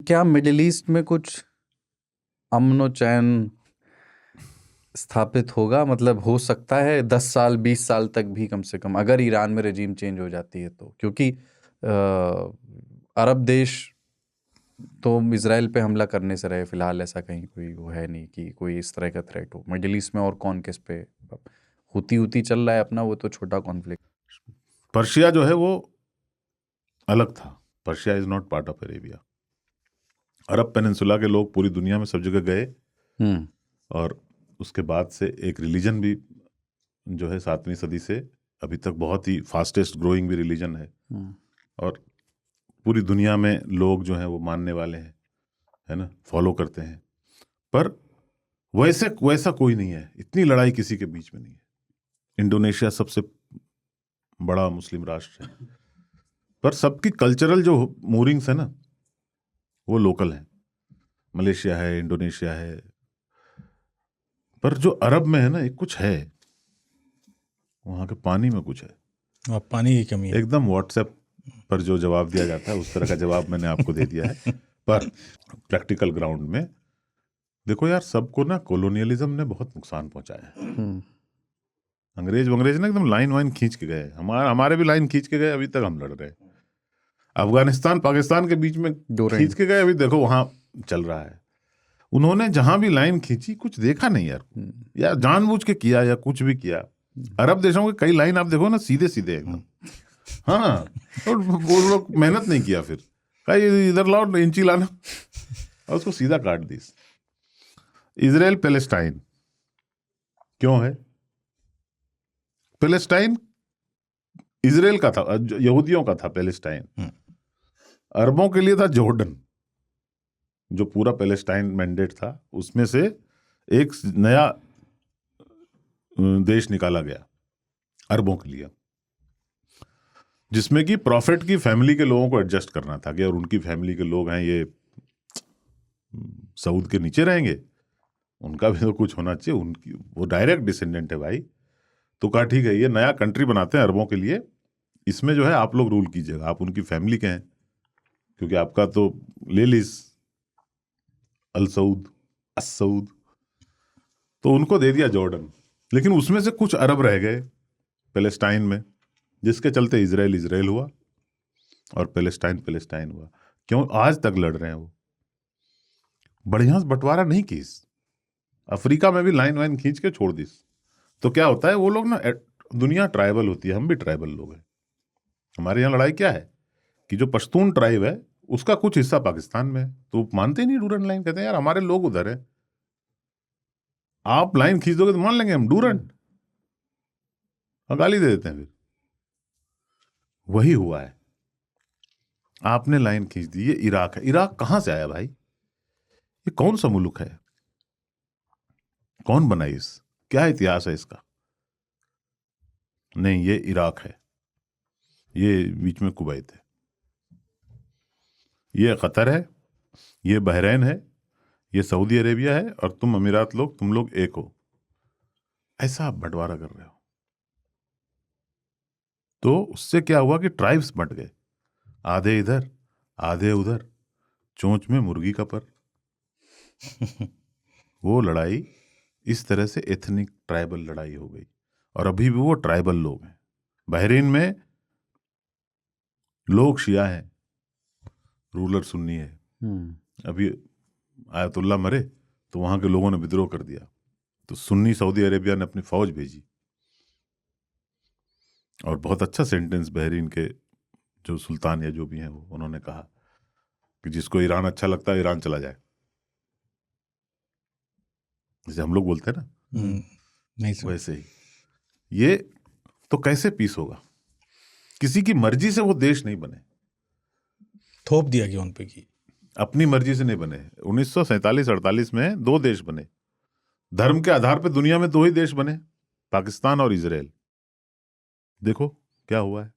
क्या middle east में कुछ अमन और चैन स्थापित होगा? मतलब हो सकता है 10 साल 20 साल तक भी कम से कम, अगर ईरान में रजीम चेंज हो जाती है तो, क्योंकि अरब देश तो इजराइल पे हमला करने से रहे फिलहाल, ऐसा कहीं कोई वो है नहीं कि कोई इस तरह का थ्रेट हो मिडिल ईस्ट में। और कौन किस पे हुती चल रहा है अपना, वो तो छोटा कॉन्फ्लिक्ट। पर्शिया जो है वो अलग था। Persia is not part of Arabia. Arab peninsula के लोग पूरी दुनिया में सब जगह गए और उसके बाद से एक रिलीजन भी जो है 7वीं सदी से अभी तक बहुत ही फास्टेस्ट ग्रोइंग भी रिलीजन है। और पूरी दुनिया में लोग जो हैं वो मानने वाले हैं, है ना, फॉलो करते हैं। पर वैसा कोई नहीं है, इतनी लड़ाई किसी के बीच में नहीं है। इंडोनेशिया सबसे बड़ा मुस्लिम राष्ट्र है, पर सबकी कल्चरल जो मूविंग्स है ना वो लोकल है। मलेशिया है, इंडोनेशिया है, पर जो अरब में है ना एक कुछ है, वहाँ के पानी में कुछ है। अब पानी की कमी है। एकदम व्हाट्सएप पर जो जवाब दिया जाता है उस तरह का जवाब मैंने आपको दे दिया है। पर प्रैक्टिकल ग्राउंड में देखो यार, सबको ना कॉलोनियलिज्म ने बहुत नुकसान पहुंचाया है। अंग्रेज ना एकदम लाइन वाइन खींच के गए, हमारे भी लाइन खींच के गए, अभी तक हम लड़ रहे हैं। अफगानिस्तान पाकिस्तान के बीच में खींच के गए, अभी देखो वहां चल रहा है। उन्होंने जहां भी लाइन खींची कुछ देखा नहीं यार, या जानबूझ के किया या कुछ भी किया। अरब देशों के कई लाइन आप देखो ना सीधे सीधे एकदम। हाँ, और वो लोग मेहनत नहीं किया, फिर कहीं इधर लाओ इंची लाना और उसको सीधा काट दी। इजराइल पैलेस्टाइन क्यों है? पैलेस्टाइन इजराइल का था, यहूदियों का था पैलेस्टाइन। अरबों के लिए था जॉर्डन। जो पूरा पैलेस्टाइन मैंडेट था उसमें से एक नया देश निकाला गया अरबों के लिए, जिसमें कि प्रॉफिट की फैमिली के लोगों को एडजस्ट करना था कि और उनकी फैमिली के लोग हैं ये सऊद के नीचे रहेंगे, उनका भी तो कुछ होना चाहिए। उनकी वो डायरेक्ट डिसेंडेंट है भाई। तो कहा ठीक है, ये नया कंट्री बनाते हैं अरबों के लिए, इसमें जो है आप लोग रूल कीजिएगा, आप उनकी फैमिली के हैं, क्योंकि आपका तो ले लीज अल सऊद, तो उनको दे दिया जॉर्डन। लेकिन उसमें से कुछ अरब रह गए पैलेस्टाइन में, जिसके चलते इजराइल हुआ और पैलेस्टाइन हुआ। क्यों आज तक लड़ रहे हैं वो? बढ़िया से बंटवारा नहीं की। अफ्रीका में भी लाइन वाइन खींच के छोड़ दी। तो क्या होता है, वो लोग ना, दुनिया ट्राइबल होती है, हम भी ट्राइबल लोग हैं। हमारे यहाँ लड़ाई क्या है कि जो पश्तून ट्राइब है उसका कुछ हिस्सा पाकिस्तान में है, तो मानते ही नहीं डूरंड लाइन। कहते हैं यार हमारे लोग उधर है, आप लाइन खींच दोगे तो मान लेंगे हम डूरंड, गाली दे देते हैं। फिर वही हुआ है, आपने लाइन खींच दी। ये इराक है। इराक कहां से आया भाई? ये कौन सा मुल्क है? कौन बनाई? क्या इतिहास है इसका? नहीं, ये इराक है, ये बीच में कुवैत है, ये कतर है, ये बहरीन है, ये सऊदी अरेबिया है, और तुम अमीरात लोग, तुम लोग एक हो। ऐसा आप बंटवारा कर रहे हो। तो उससे क्या हुआ कि ट्राइब्स बंट गए, आधे इधर आधे उधर, चोंच में मुर्गी का पर। वो लड़ाई इस तरह से एथनिक ट्राइबल लड़ाई हो गई, और अभी भी वो ट्राइबल लोग हैं। बहरीन में लोग शिया हैं, रूलर सुन्नी है। अभी आयतुल्ला मरे तो वहां के लोगों ने विद्रोह कर दिया, तो सुन्नी सऊदी अरेबिया ने अपनी फौज भेजी, और बहुत अच्छा सेंटेंस बहरीन के जो सुल्तान या जो भी हैं वो, उन्होंने कहा कि जिसको ईरान अच्छा लगता है ईरान चला जाए। जैसे हम लोग बोलते हैं ना, नहीं वैसे ही ये। तो कैसे पीस होगा? किसी की मर्जी से वो देश नहीं बने, थोप दिया गया उन पे की, अपनी मर्जी से नहीं बने। 1947-48 में 2 देश बने, धर्म के आधार पर दुनिया में 2 ही देश बने, पाकिस्तान और इजराइल। देखो क्या हुआ है।